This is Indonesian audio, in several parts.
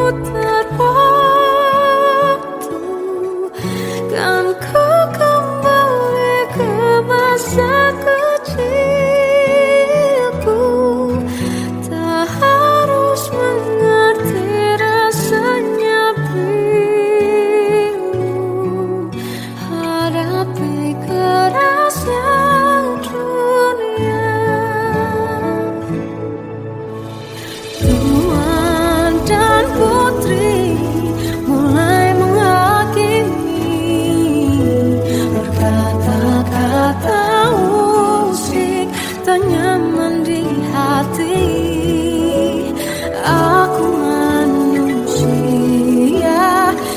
putar waktu, kan ku kembali ke masa kecilku. Tak harus mengerti rasanya bingung hadapi kerasnya dunia. Tuan dan putri mulai menghakimi, berkata-kata usik tak nyaman di hati. Aku manusia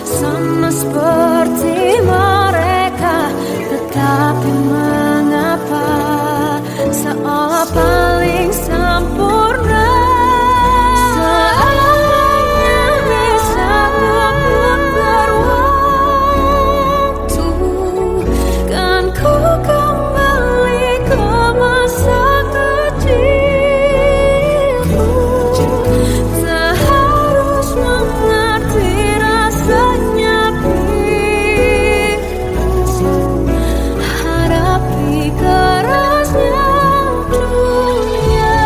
sama seperti mereka, tetapi mengapa seolah paling sempurna. Seandainya bisa memutar waktu, kan ku kembali ke masa kecilku. Tak harus mengerti rasanya bingung hadapi kerasnya dunia.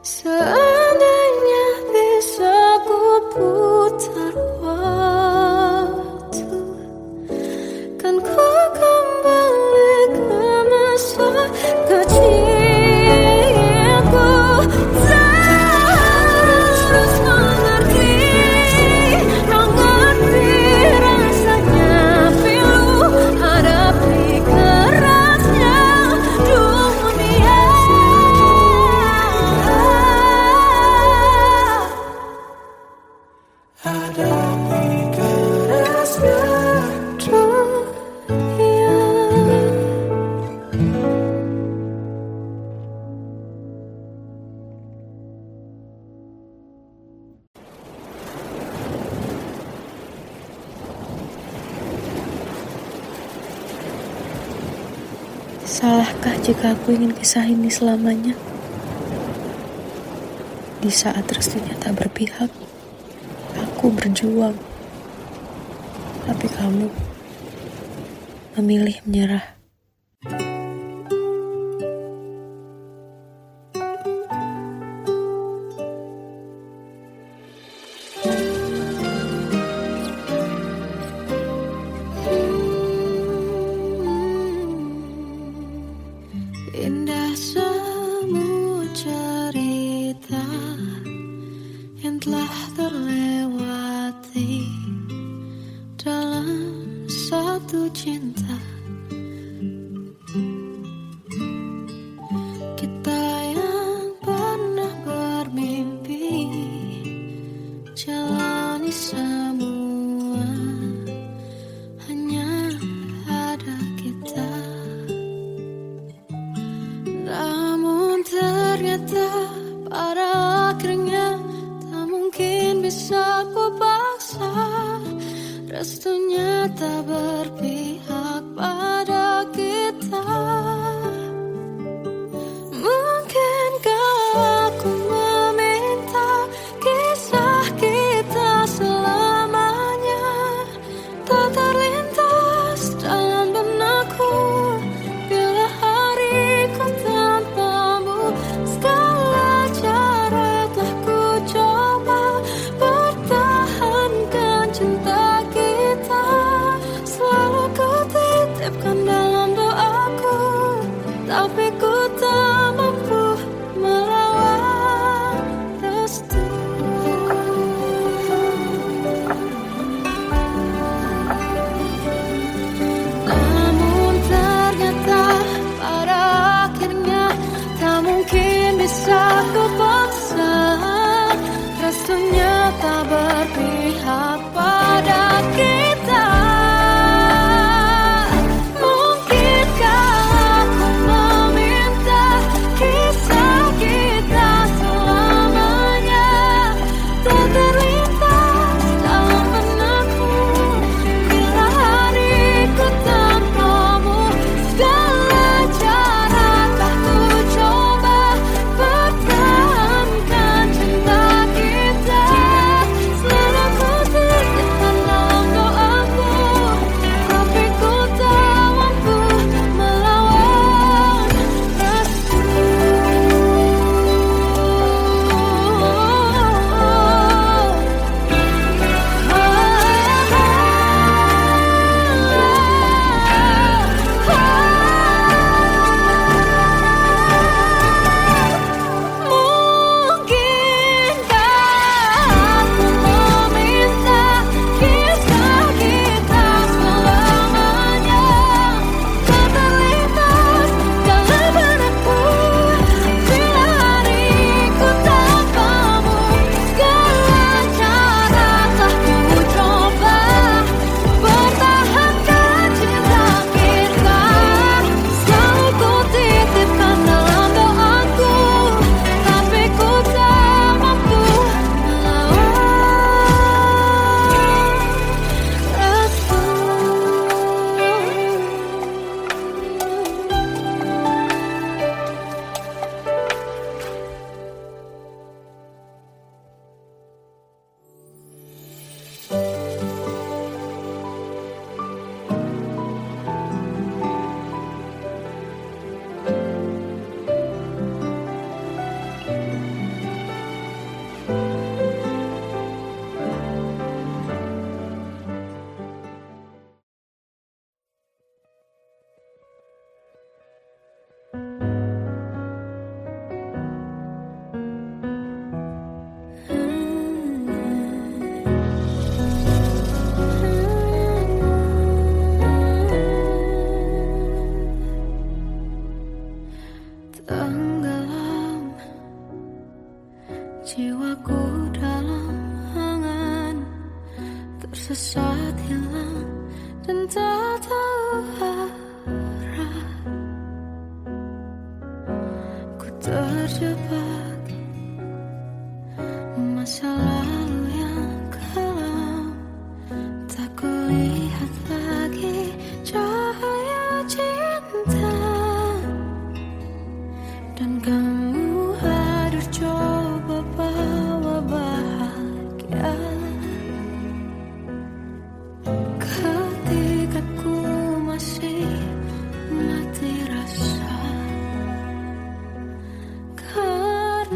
Seandainya bisa ku putar waktu, kan ku kembali ke masa kecilku. Tak harus mengerti rasanya pilu hadapi kerasnya dunia. Hadapi kerasnya dunia. Salahkah jika aku ingin kisah ini selamanya? Di saat restunya tak berpihak, aku berjuang. Tapi kamu memilih menyerah. Indah semua cerita yang telah terlewati dalam satu cinta. Kita yang pernah bermimpi jalani semua, hanya ada kita. Namun ternyata pada akhirnya tak mungkin bisa ku paksa. Restunya tak berpihak pada kita. Mungkinkah aku meminta kisah kita selamanya tak terlintas dalam benakku bila hariku tanpamu. Segala cara telah ku coba bertahankan cinta kita, selalu terjebak masa lalu yang kelam. Tak kulihat lagi cahaya cinta, dan kamu hadir coba bawa bahagia. Ketika ku masih mati rasa, karena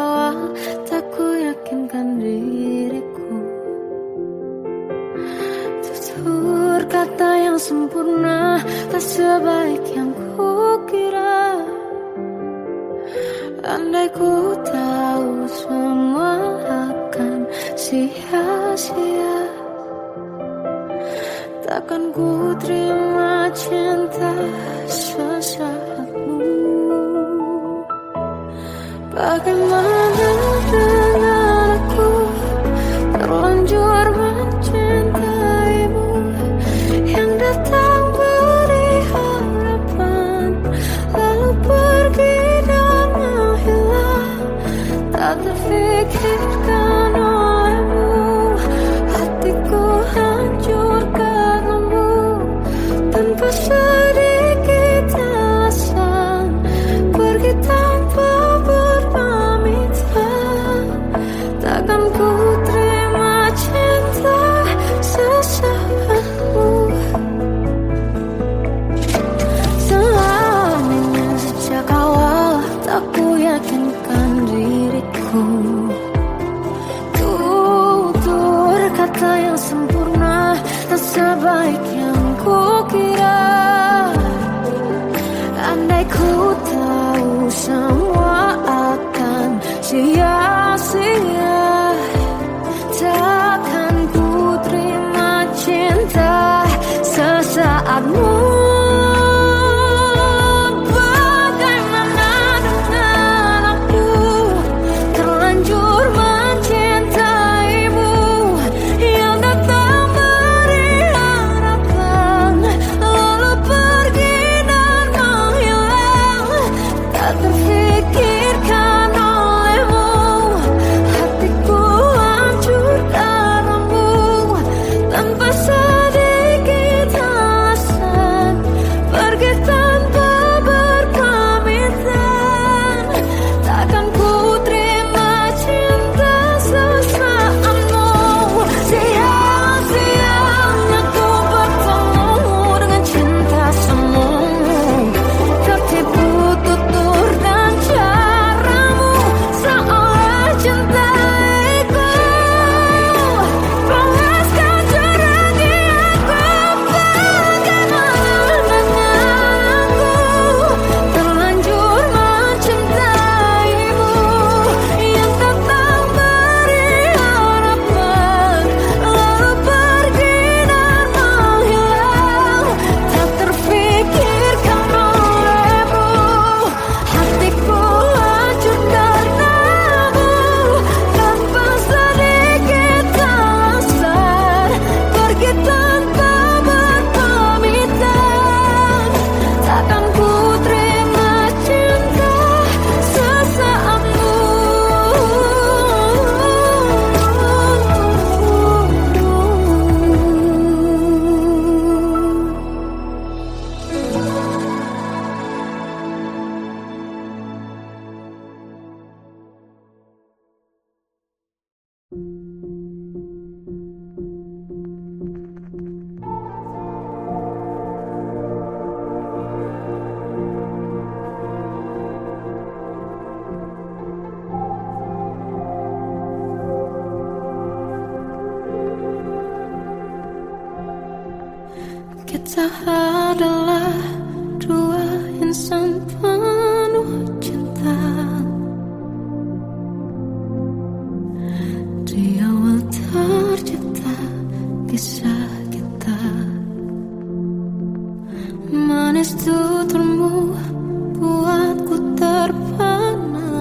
awal tak ku yakinkan diriku. Tutur kata yang sempurna tak sebaik yang ku kira. Andai ku tahu semua akan sia-sia, takkan ku terima cinta sesaatmu. Bagaimana dengan aku terlanjur mencintaimu, yang datang beri harapan lalu pergi dan menghilang, tak terfikirkan olehmu. Hatiku hancur karenamu tanpa sedikit alasan, pergi tanpa berpamitan. Takkan ku terima cinta sesaatmu. Selamanya sejak awal tak ku yakinkan diriku. Tutur kata yang sempurna tak sebaik yang ku kira. Andai ku tahu semua akan sia-sia, takkan ku terima cinta sesaatmu. Bagaimana dengan aku terlanjur mencintaimu, yang datang beri harapan lalu pergi dan menghilang, tak terfikirkan olehmu. Hatiku hancur karenamu tanpa sedikit alasan, pergi tanpa berpamitan. Takkan ku terima cinta sesaatmu. Siang-siangnya ku bertemu dengan cinta semu, tertipu tutur dan caramu, seolah cintaiku panaskan cerah di aku. Bagaimana dengan aku terlanjur mencintaimu, yang datang beri harapan lalu pergi dan menghilang, tak terfikirkan olehmu. Hatiku hancur karenamu tanpa sedikit alasan, pergi tanpa berpamitan. Takkan ku terima cinta sesaatmu. Kita adalah dua insan penuh cinta. Di awal tercipta kisah kita, manis tuturmu buatku terpana.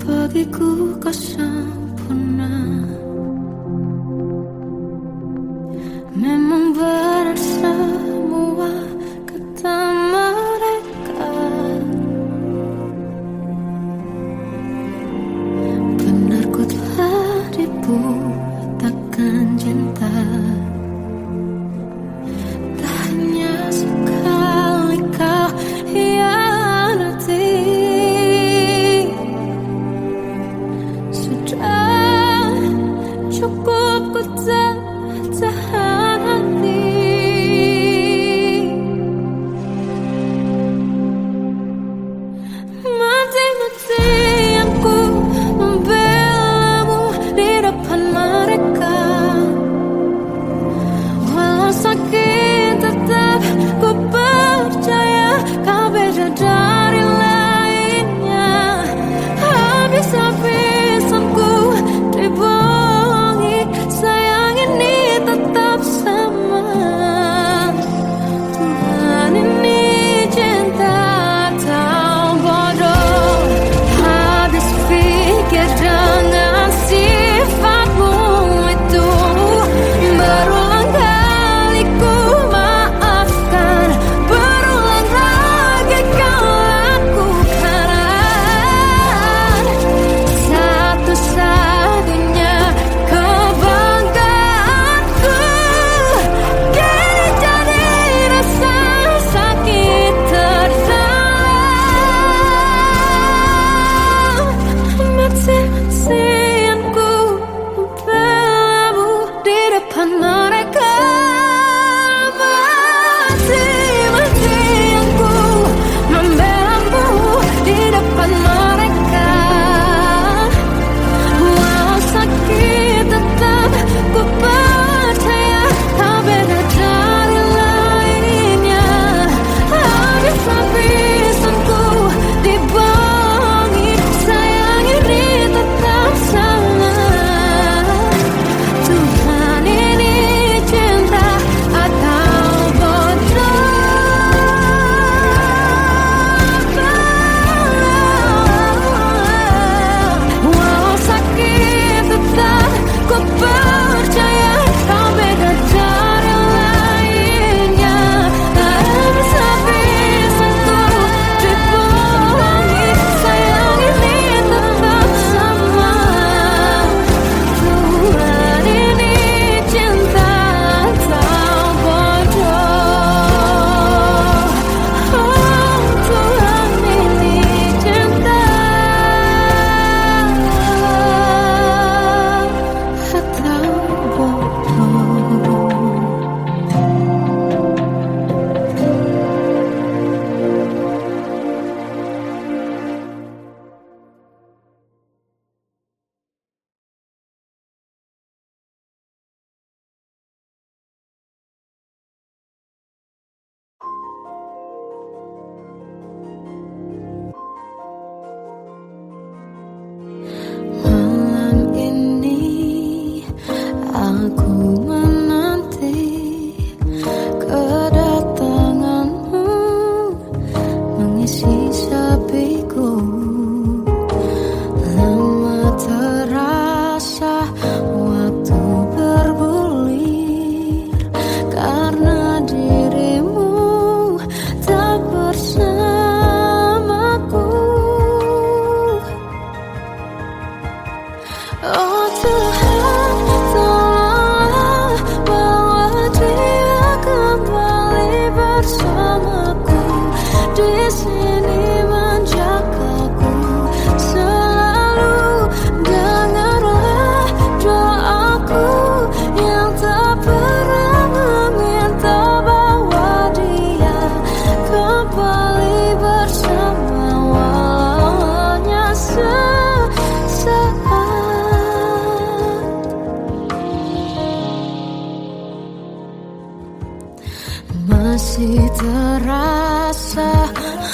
Bagiku kau sempurna, memang benar semua kata mereka. Benar ku telah dibutakan cinta, tak hanya sekali kau hianati. Sudah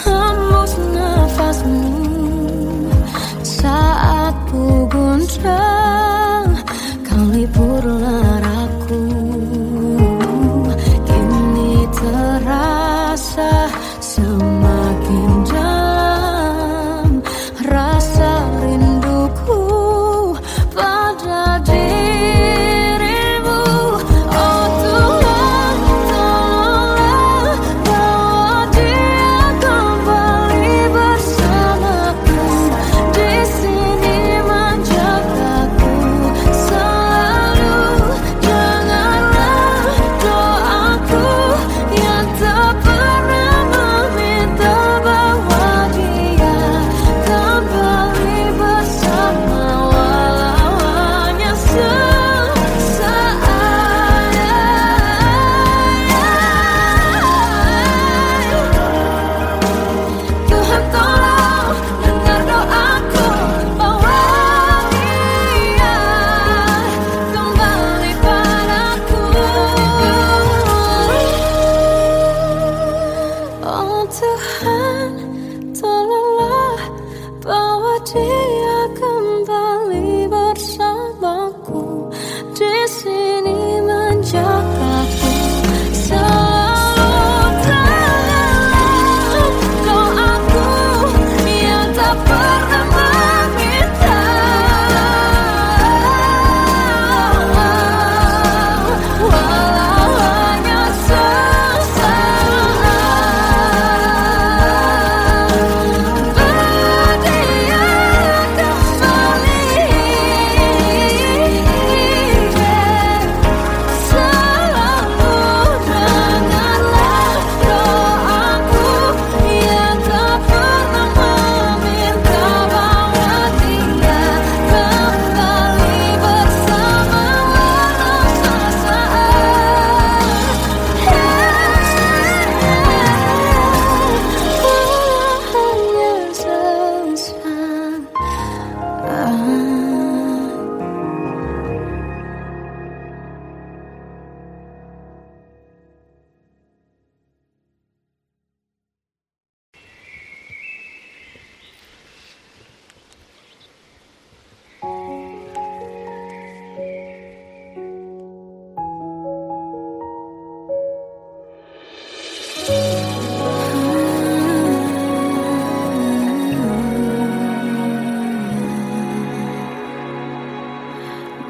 hembus nafasmu saat ku goncang, kau liburlah aku. Kini terasa semakin dalam rasa rinduku pada dirimu. Oh Tuhan, tolonglah bawa dia kembali bersamaku. Di sini menjagaku selalu. Janganlah doaku yang tak pernah meminta bawa dia kembali bersama, walau hanya sesaat. Tuhan tolong dengar doaku, bawa dia kembali padaku. Oh Tuhan, tolonglah bawa dia kembali bersamaku. Di sini menjagaku selalu. Janganlah doaku yang tak pernah meminta, walau hanya sesaat. Bawa dia kembali selalu. Janganlah doaku yang tak pernah meminta, bawa dia kembali bersama, walau sesaat. Hanya sesaat.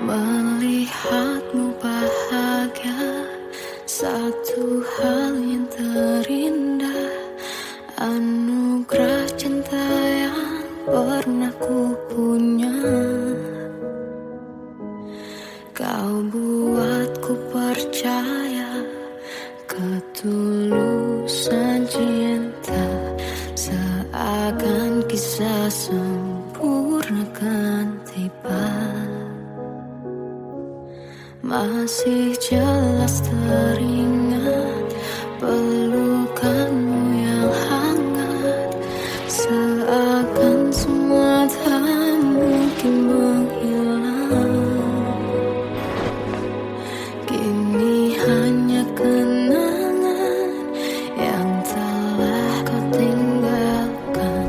Melihatmu bahagia, satu hal yang terindah, anugerah cinta yang pernah ku punya. Kau buatku percaya ketulusan cinta, seakan kisah sempurna kan tiba. Masih jelas teringat pelukanmu yang hangat, seakan semua tak mungkin menghilang. Kini hanya kenangan yang telah kau tinggalkan,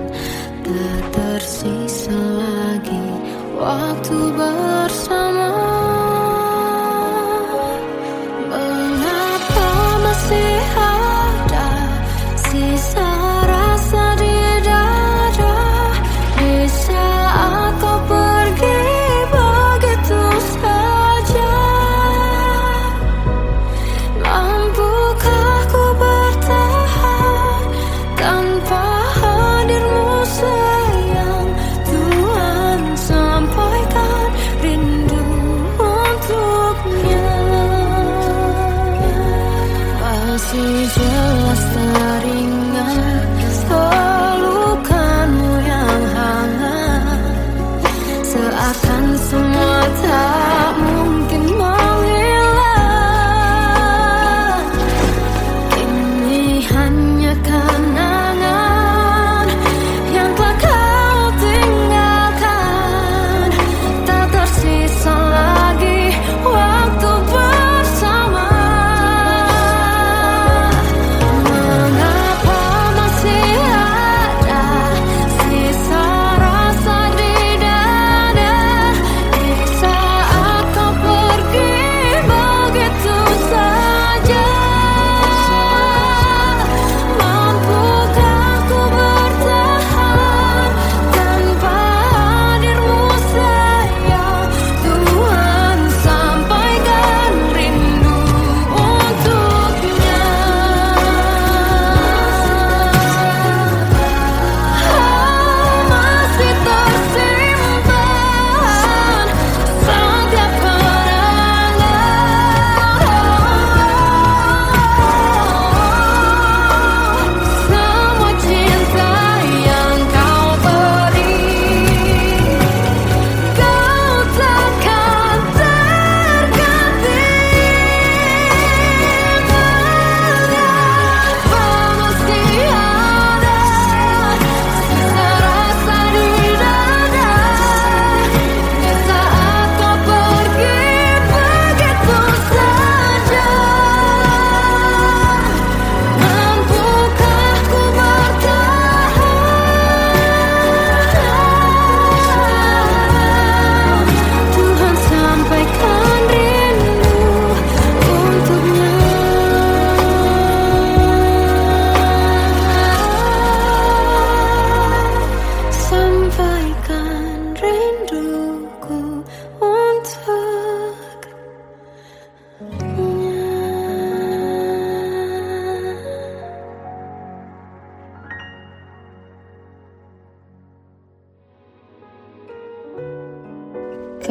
tak tersisa lagi waktu bersama. Mengapa masih ada sisa rasa di dada, di saat kau pergi begitu saja? Mampukah ku bertahan tanpa hadirmu sayang? Tuhan sampaikan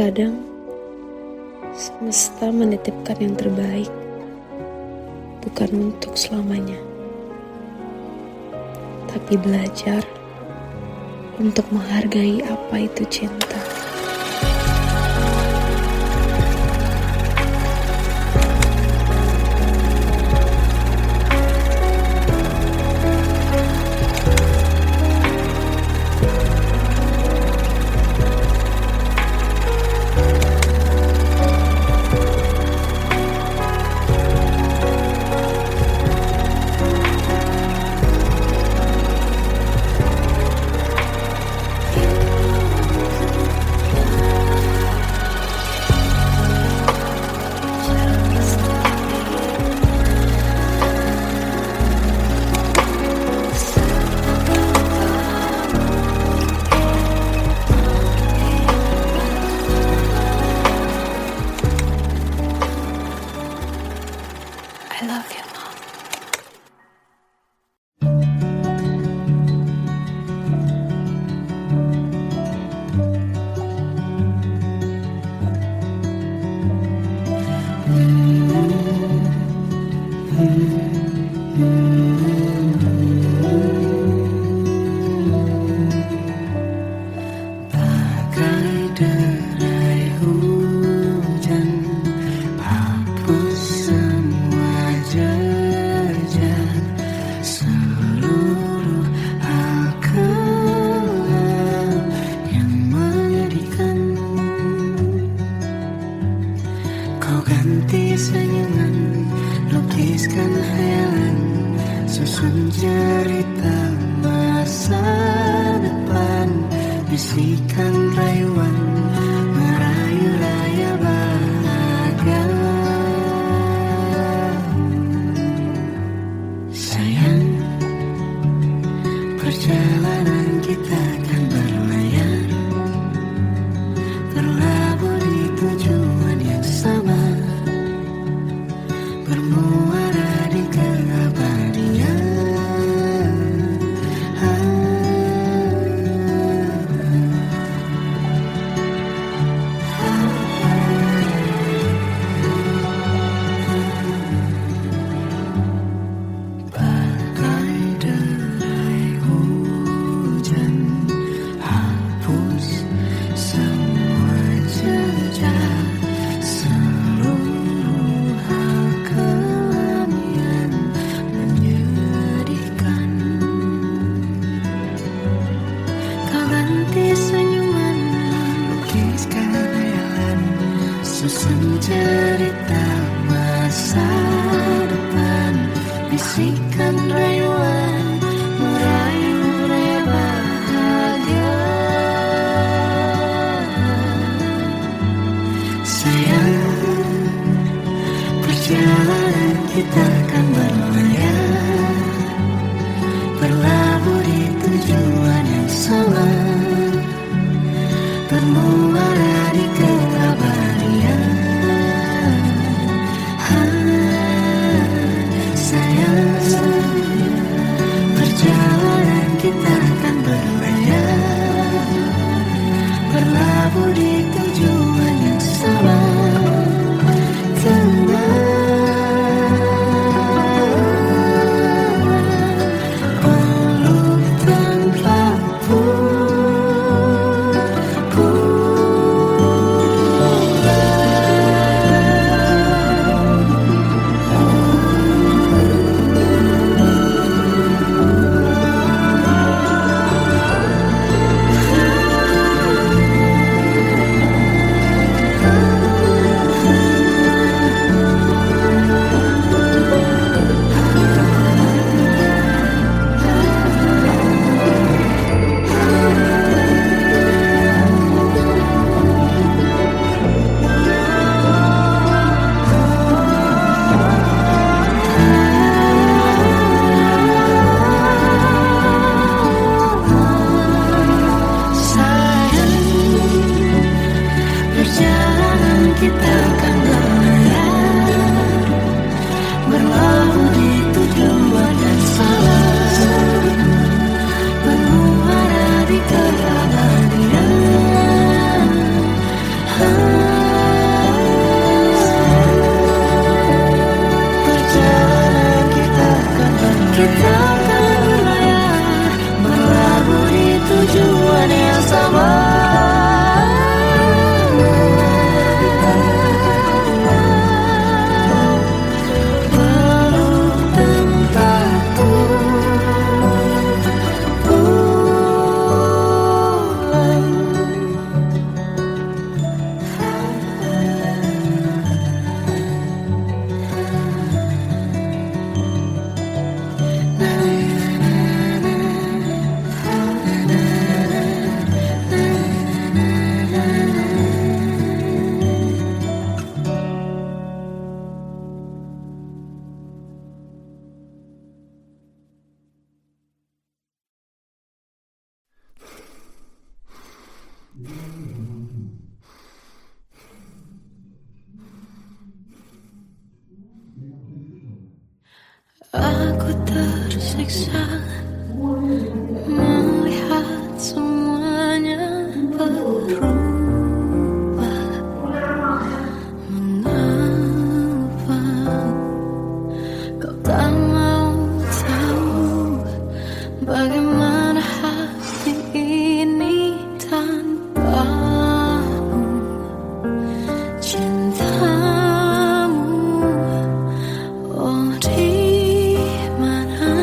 Terkadang semesta menitipkan yang terbaik, bukan untuk selamanya, tapi belajar untuk menghargai apa itu cinta. I love you, Mom. Bagai derai hujan, hapus semua jejak, seluruh hal kelam yang menyedihkan. Kau ganti senyuman, lukiskan khayalan, susun cerita masa depan, bisikan rayuan, merayu raya bahagia. Sayang, perjalanan kita akan berlayar, berlabuh di tujuan yang sama, bermuara di keabadian. Bagai derai hujan, hapus semua jejak, seluruh hal kelam yang menyedihkan. Kau ganti senyuman, lukiskan khayalan, susun cerita masa depan, bisikan rayuan, merayu raya bahagia. Sayang, perjalanan kita akan berlayar, berlabuh di tujuan yang sama, bermuara di keabadian. Sayang, tersiksa melihat semuanya berubah. Mengapa kau tak mau tahu bagaimana hati ini tanpamu? Cintamu, oh di mana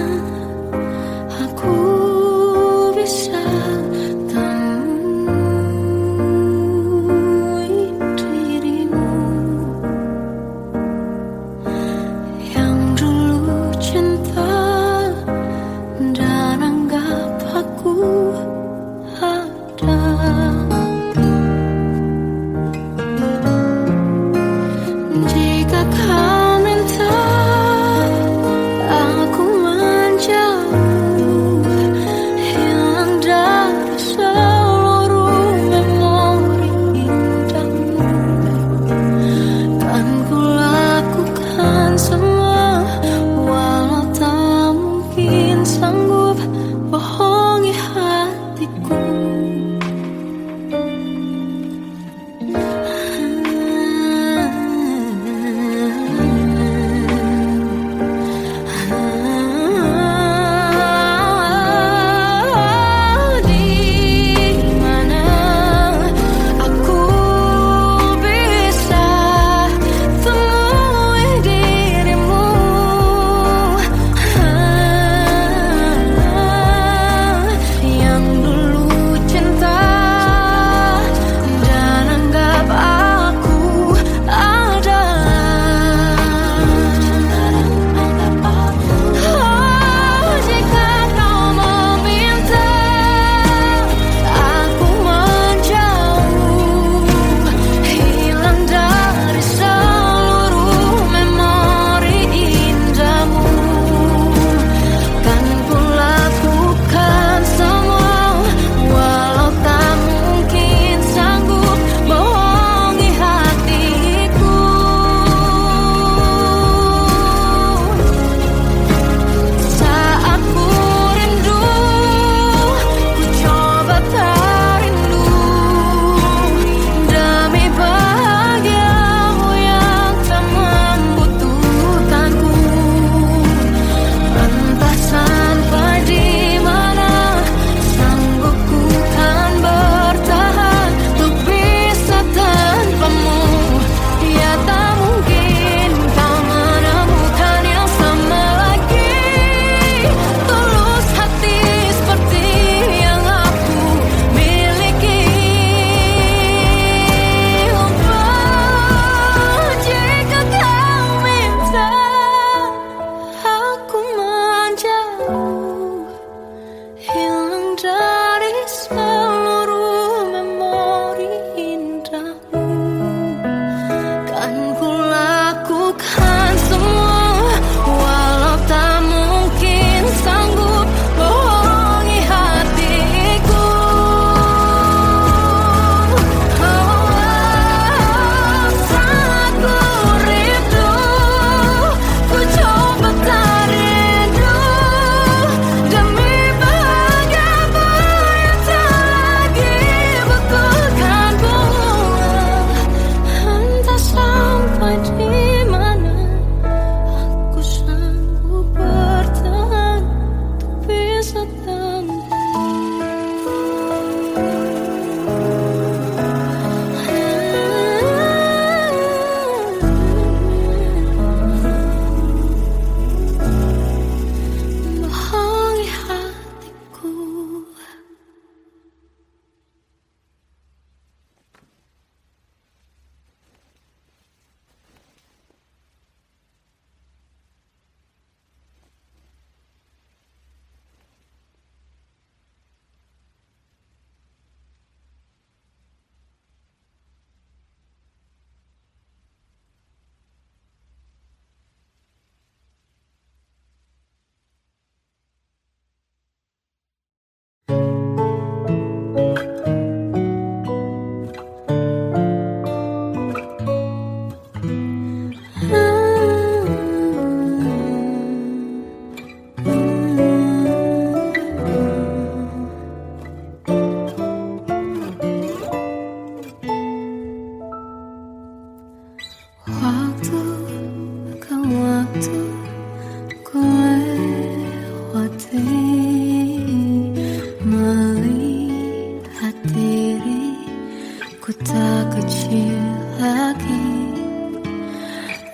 melihat diriku tak kecil lagi.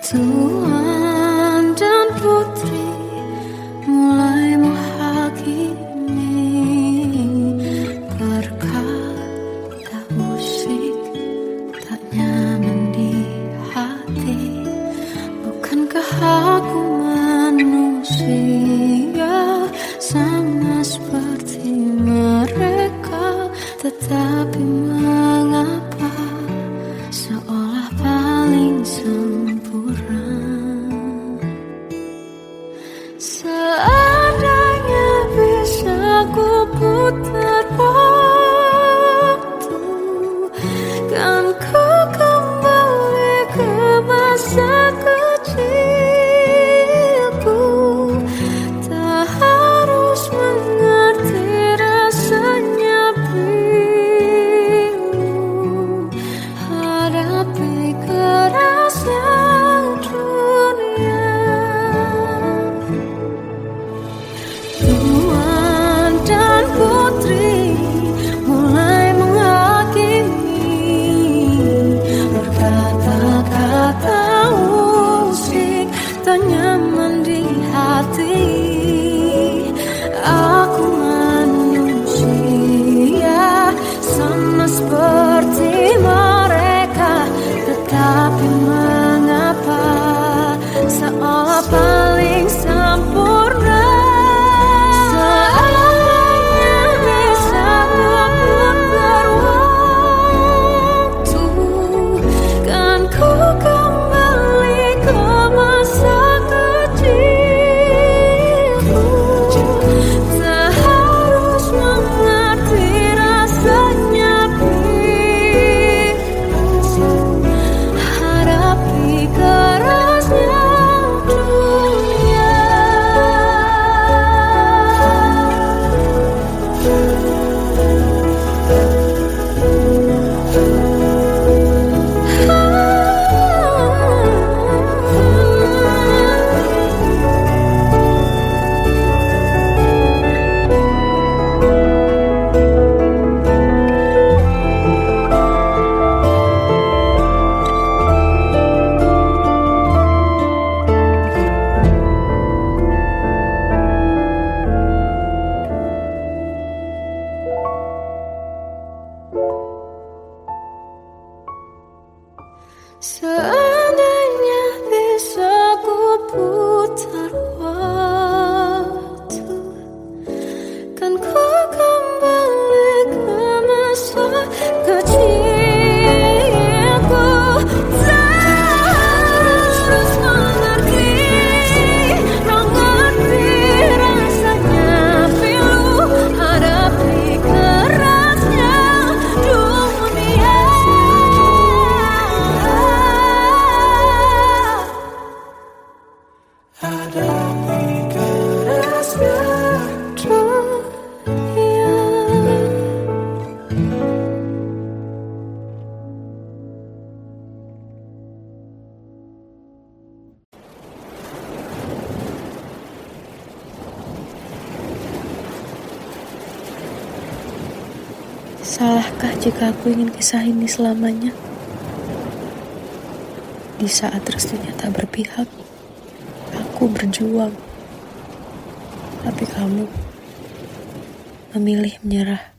Tuan dan putri mulai menghakimi berkata musik tak nyaman di hati. Bukankah aku manusia sama seperti mereka, tetapi mengapa seolah paling sempurna? Seandainya bisa ku putar waktu, kan ku kembali ke masa kecilku. Tak harus mengerti rasanya bingung hadapi kerasnya dunia. Tuan dan putri mulai menghakimi berkata-kata musik tak nyaman di hati. Aku manusia sama seperti mereka, tetapi mengapa seolah paling sempurna? Seandainya bisa ku putar waktu, kan ku kembali ke masa kecilku. Tak harus mengerti rasanya bingung hadapi kerasnya dunia. Seandainya bisa ku putar waktu, kan ku kembali ke masa kecilku. Tak harus mengerti rasanya pilu hadapi kerasnya dunia. Hadapi kerasnya dunia. Salahkah jika aku ingin kisah ini selamanya? Di saat restunya tak berpihak, aku berjuang. Tapi kamu memilih menyerah.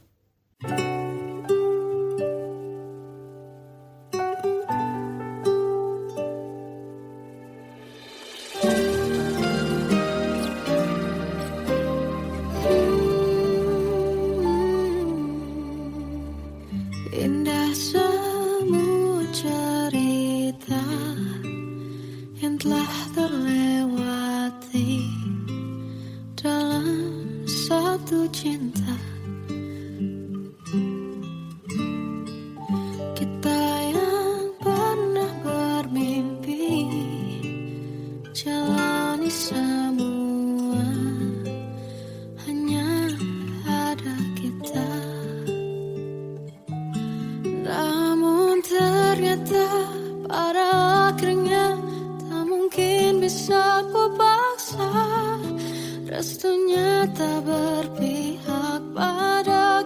Indah semua cerita yang telah terlewati dalam satu cinta. Kita yang pernah bermimpi jalani semua, hanya ada kita. Namun ternyata pada akhirnya tak mungkin bisa ku paksa restunya tak berpihak pada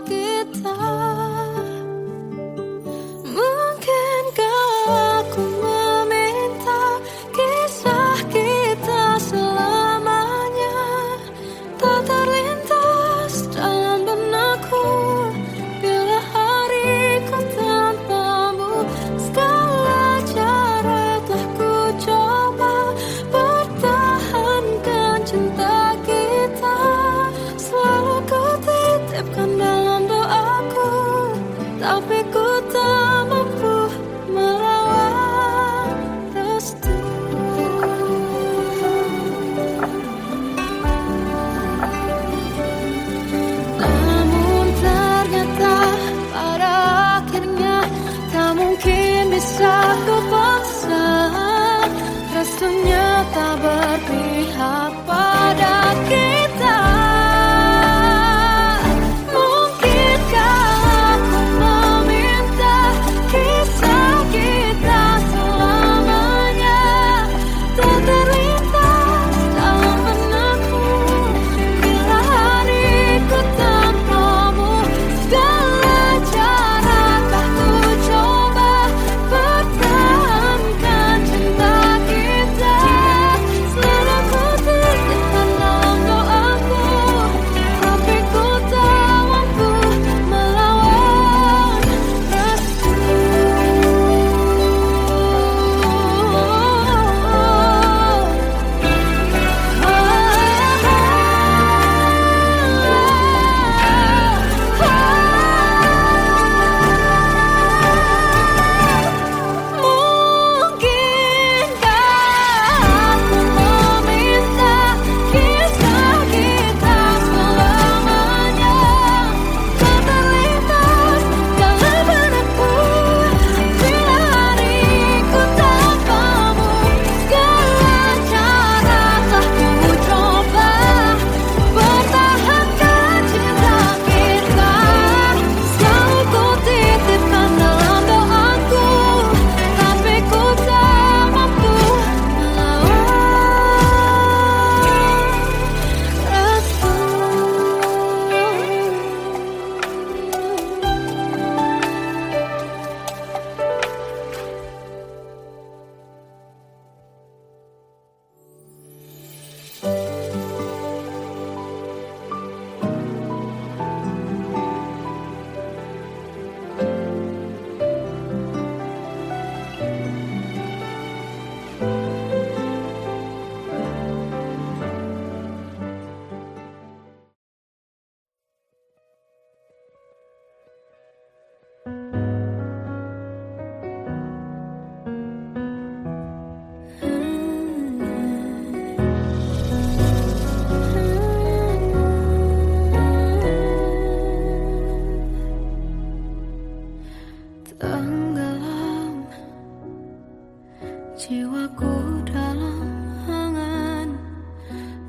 Aku dalam angan,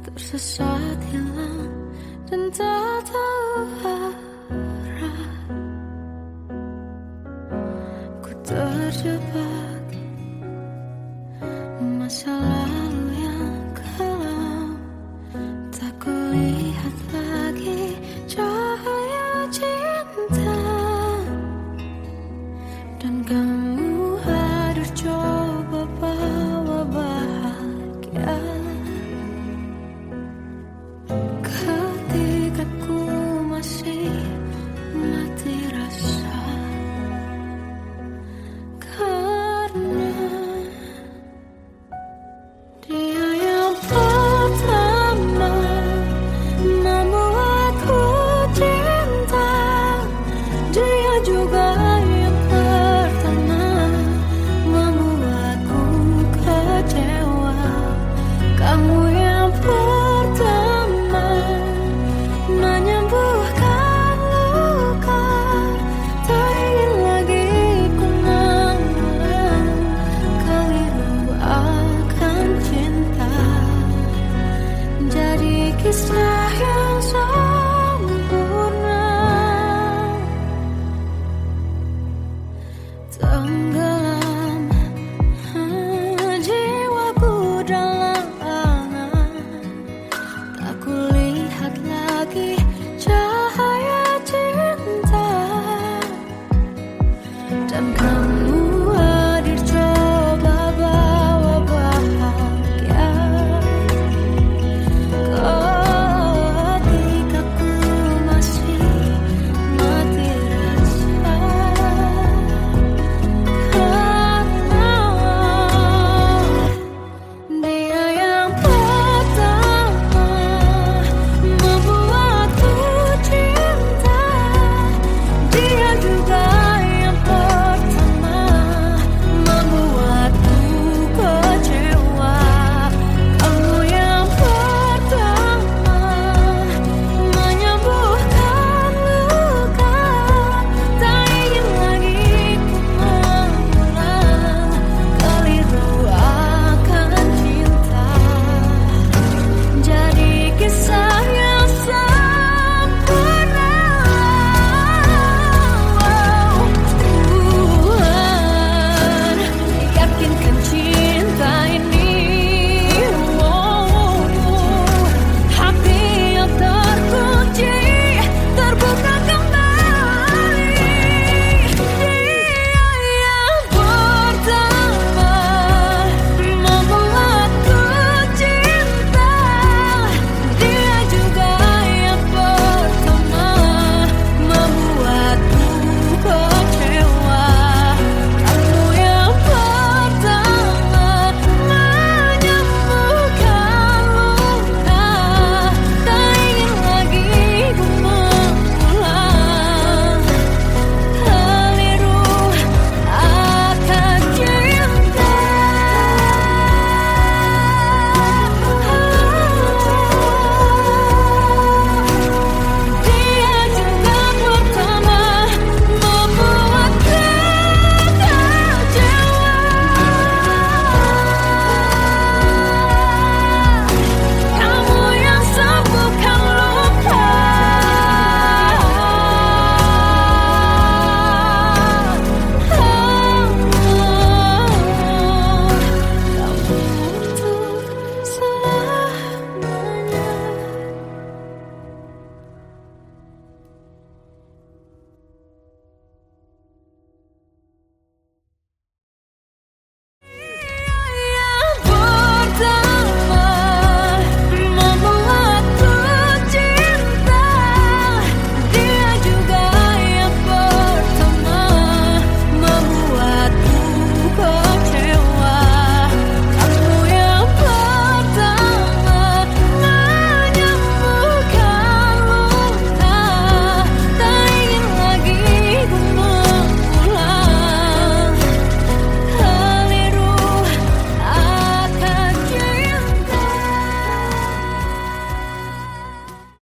tersesat hilang dan tak tahu arah. Ku terjebak